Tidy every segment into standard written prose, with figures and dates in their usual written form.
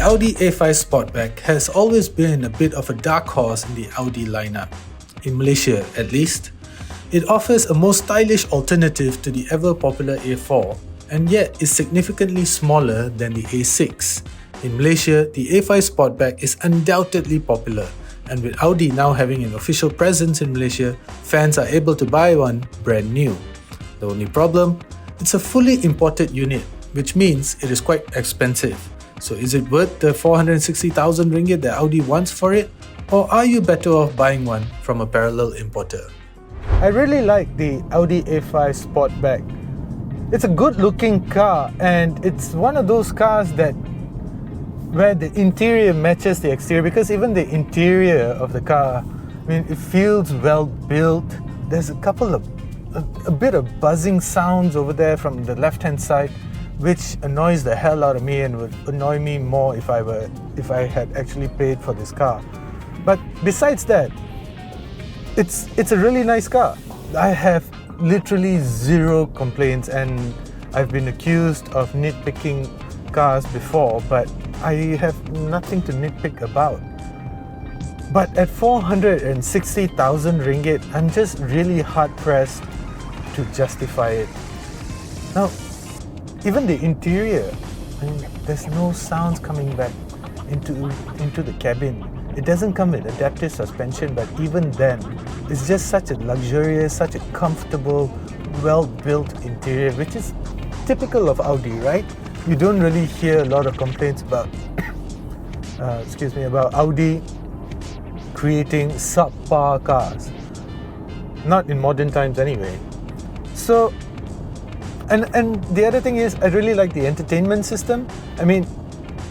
Audi A5 Sportback has always been a bit of a dark horse in the Audi lineup, in Malaysia at least. It offers a more stylish alternative to the ever-popular A4, and yet is significantly smaller than the A6. In Malaysia, the A5 Sportback is undoubtedly popular, and with Audi now having an official presence in Malaysia, fans are able to buy one brand new. The only problem? It's a fully imported unit, which means it is quite expensive. So is it worth the 460,000 ringgit that Audi wants for it? Or are you better off buying one from a parallel importer? I really like the Audi A5 Sportback. It's a good looking car, and it's one of those cars that where the interior matches the exterior, because even the interior of the car, I mean, it feels well built. There's a bit of buzzing sounds over there from the left hand side, which annoys the hell out of me and would annoy me more if I had actually paid for this car. But besides that, it's a really nice car. I have literally zero complaints, and I've been accused of nitpicking cars before, but I have nothing to nitpick about. But at 460,000 ringgit, I'm just really hard pressed to justify it. Now, even the interior, I mean, there's no sounds coming back into the cabin. It doesn't come with adaptive suspension, but even then, it's just such a luxurious, such a comfortable, well-built interior, which is typical of Audi, right? You don't really hear a lot of complaints about, about Audi creating subpar cars. Not in modern times anyway. So, and the other thing is, I really like the entertainment system. I mean,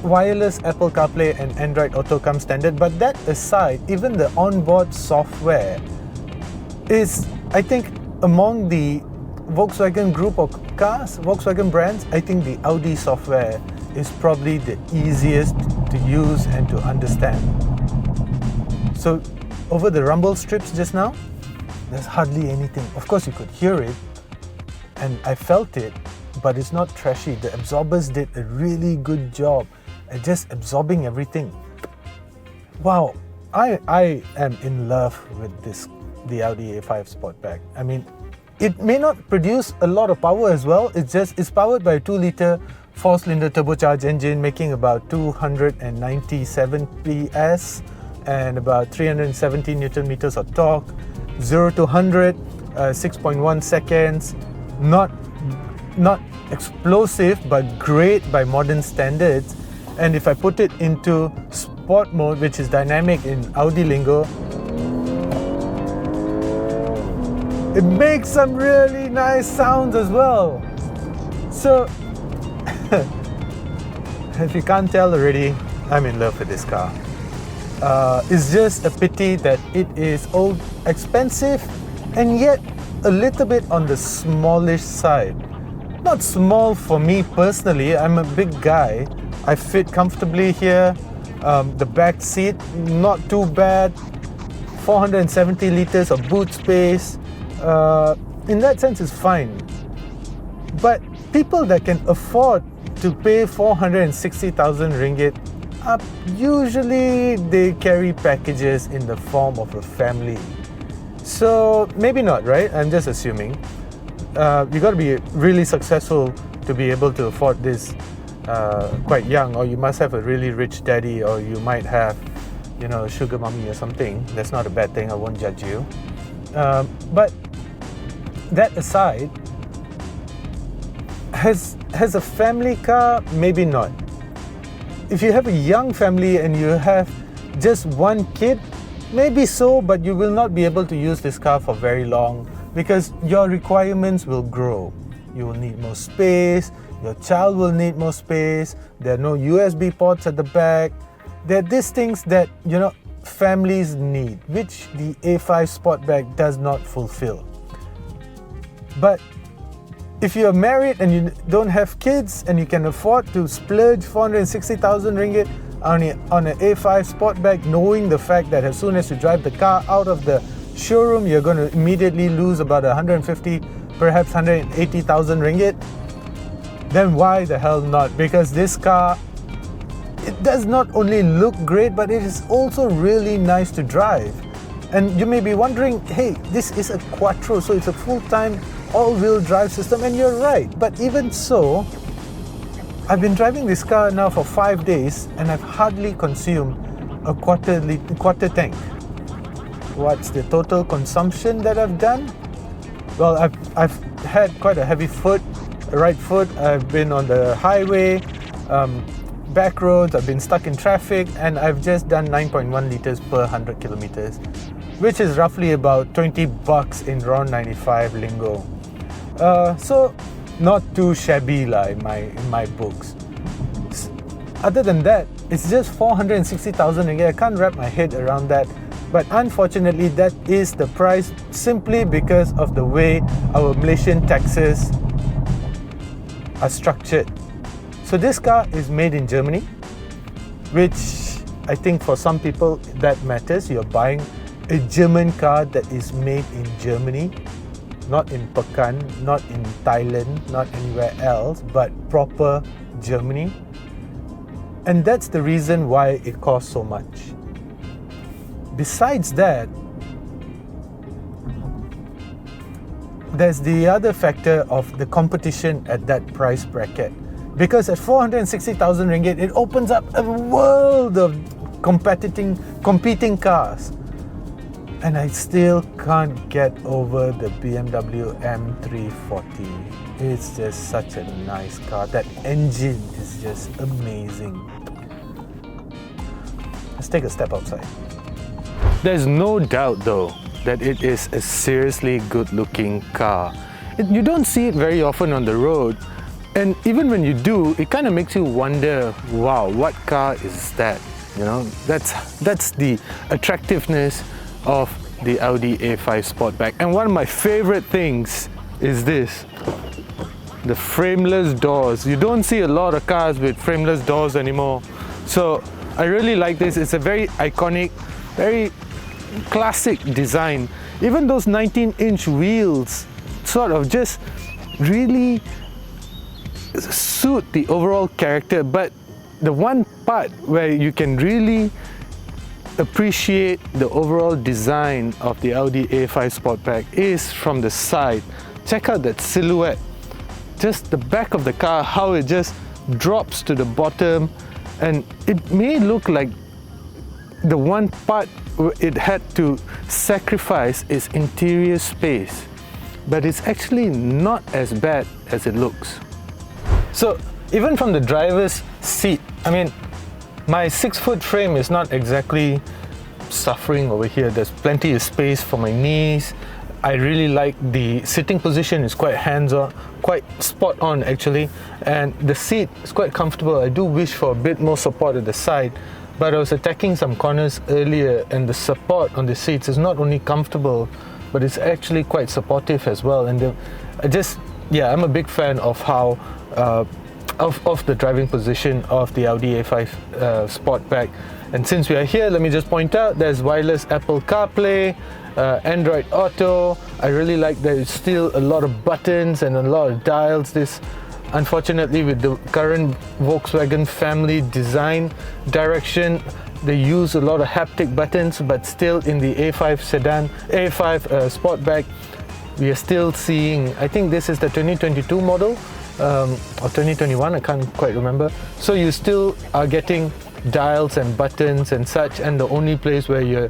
wireless Apple CarPlay and Android Auto come standard, but that aside, even the onboard software is, I think, among the Volkswagen group of cars, Volkswagen brands, I think the Audi software is probably the easiest to use and to understand. So, over the rumble strips just now, there's hardly anything. Of course, you could hear it, and I felt it, but it's not trashy. The absorbers did a really good job at just absorbing everything. Wow, I am in love with the Audi A5 Sportback. I mean, it may not produce a lot of power as well. It's powered by a 2-liter 4-cylinder turbocharged engine, making about 297 PS and about 370 Newton meters of torque. 0 to 100, 6.1 seconds. Not explosive, but great by modern standards. And if I put it into sport mode, which is dynamic in Audi lingo, it makes some really nice sounds as well. So, if you can't tell already, I'm in love with this car. It's just a pity that it is old, expensive, and yet a little bit on the smallish side. Not small for me personally. I'm a big guy. I fit comfortably here. The back seat, not too bad. 470 liters of boot space. In that sense, it's fine. But people that can afford to pay 460,000 ringgit, usually they carry packages in the form of a family. So maybe not, right? I'm just assuming. You got to be really successful to be able to afford this quite young, or you must have a really rich daddy, or you might have, a sugar mommy or something. That's not a bad thing. I won't judge you. But that aside, has a family car? Maybe not. If you have a young family and you have just one kid, maybe so, but you will not be able to use this car for very long because your requirements will grow. You will need more space, your child will need more space, there are no USB ports at the back. There are these things that, families need, which the A5 Sportback does not fulfill. But if you are married and you don't have kids and you can afford to splurge 460,000 ringgit on an A5 Sportback, knowing the fact that as soon as you drive the car out of the showroom, you're going to immediately lose about 150, perhaps 180,000 ringgit, then why the hell not? Because this car it does not only look great, but it is also really nice to drive. And you may be wondering, hey, this is a Quattro, so it's a full-time all-wheel drive system, and you're right. But even so, I've been driving this car now for 5 days, and I've hardly consumed a quarter tank. What's the total consumption that I've done? Well, I've had quite a heavy right foot. I've been on the highway, back roads, I've been stuck in traffic, and I've just done 9.1 liters per 100 kilometers, which is roughly about $20 in RON 95 lingo. So not too shabby lah in my books. Other than that, it's just 460,000 ringgit. I can't wrap my head around that. But unfortunately, that is the price simply because of the way our Malaysian taxes are structured. So this car is made in Germany, which I think for some people that matters. You're buying a German car that is made in Germany, not in Pekan, not in Thailand, not anywhere else, but proper Germany. And that's the reason why it costs so much. Besides that, there's the other factor of the competition at that price bracket. Because at 460,000 ringgit, it opens up a world of competing cars. And I still can't get over the BMW M340. It's just such a nice car. That engine is just amazing. Let's take a step outside. There's no doubt though that it is a seriously good-looking car. You don't see it very often on the road, and even when you do, it kind of makes you wonder, wow, what car is that? You know, that's the attractiveness of the Audi A5 Sportback. And one of my favorite things is this, the frameless doors. You don't see a lot of cars with frameless doors anymore. So I really like this. It's a very iconic, very classic design. Even those 19-inch wheels sort of just really suit the overall character. But the one part where you can really appreciate the overall design of the Audi A5 Sportback is from the side. Check out that silhouette. Just the back of the car, how it just drops to the bottom, and it may look like the one part it had to sacrifice is interior space, but it's actually not as bad as it looks. So even from the driver's seat, I mean, my 6-foot frame is not exactly suffering over here. There's plenty of space for my knees. I really like the sitting position. It's quite hands-on, quite spot on actually, and the seat is quite comfortable. I do wish for a bit more support at the side, but I was attacking some corners earlier, and the support on the seats is not only comfortable, but it's actually quite supportive as well. And I'm a big fan of how of the driving position of the Audi A5 Sportback. And since we are here, let me just point out there's wireless Apple CarPlay, Android Auto. I really like there's still a lot of buttons and a lot of dials. This, unfortunately, with the current Volkswagen family design direction, they use a lot of haptic buttons, but still in the A5 Sportback, we are still seeing, I think this is the 2022 model, or 2021, I can't quite remember. So you still are getting dials and buttons and such, and the only place where you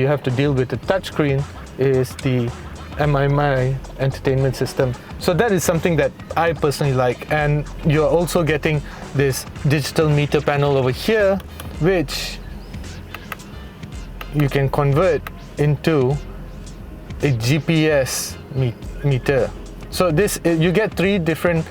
have to deal with the touchscreen is the MMI entertainment system. So that is something that I personally like. And you're also getting this digital meter panel over here, which you can convert into a GPS meter. So this, you get 3 different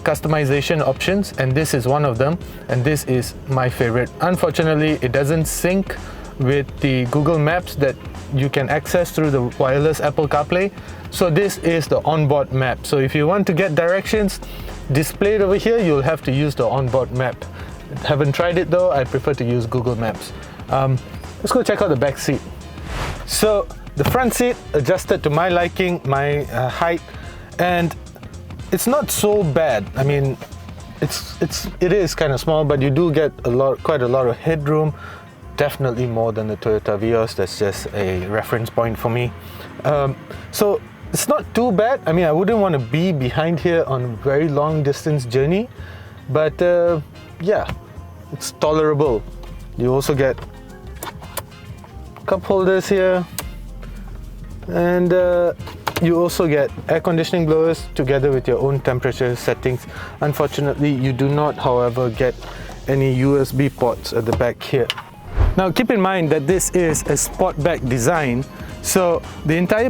customization options, and this is one of them, and this is my favorite. Unfortunately, it doesn't sync with the Google Maps that you can access through the wireless Apple CarPlay. So this is the onboard map. So if you want to get directions displayed over here, you'll have to use the onboard map. Haven't tried it though. I prefer to use Google Maps. Let's go check out the back seat. So the front seat adjusted to my liking, my height, and it's not so bad. I mean, it is kind of small, but you do get quite a lot of headroom. Definitely more than the Toyota Vios. That's just a reference point for me. So it's not too bad. I mean, I wouldn't want to be behind here on a very long distance journey, but yeah, it's tolerable. You also get cup holders here, and you also get air conditioning blowers together with your own temperature settings. Unfortunately, you do not, however, get any USB ports at the back here. Now keep in mind that this is a Sportback design, so the entire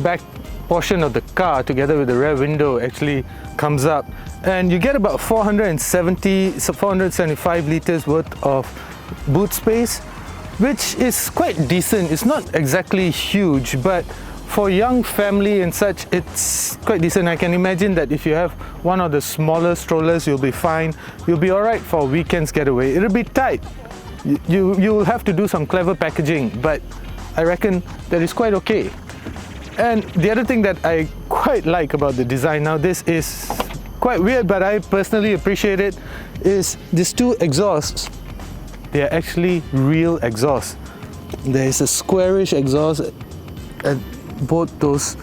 back portion of the car together with the rear window actually comes up, and you get about 475 liters worth of boot space, which is quite decent. It's not exactly huge, but for young family and such, it's quite decent. I can imagine that if you have one of the smaller strollers, you'll be fine. You'll be alright for a weekend's getaway. It'll be tight. You'll have to do some clever packaging, but I reckon that is quite okay. And the other thing that I quite like about the design, now this is quite weird, but I personally appreciate it, is these two exhausts. They are actually real exhausts. There is a squarish exhaust at both those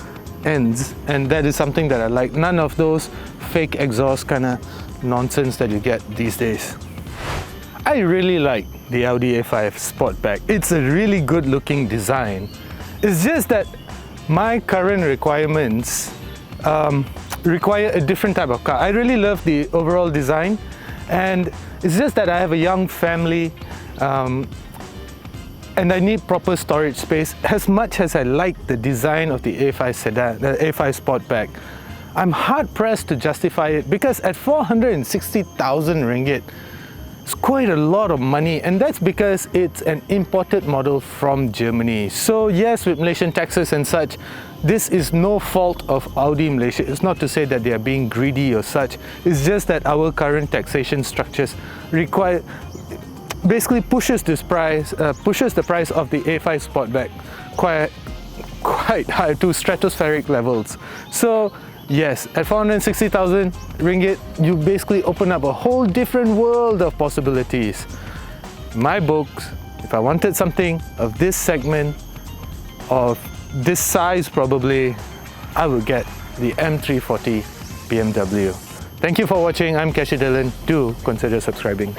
ends, and that is something that I like. None of those fake exhaust kind of nonsense that you get these days. I really like the Audi A5 Sportback. It's a really good looking design. It's just that my current requirements require a different type of car. I really love the overall design, and it's just that I have a young family and I need proper storage space. As much as I like the design of the A5 sedan, the A5 Sportback, I'm hard pressed to justify it, because at 460,000 ringgit, it's quite a lot of money, and that's because it's an imported model from Germany. So yes, with Malaysian taxes and such, this is no fault of Audi Malaysia. It's not to say that they are being greedy or such. It's just that our current taxation structures basically pushes the price of the A5 Sportback quite high, to stratospheric levels. So yes, at 460,000 ringgit, you basically open up a whole different world of possibilities. In my books, if I wanted something of this segment, of this size probably, I would get the M340 BMW. Thank you for watching. I'm Cashy Dylan. Do consider subscribing.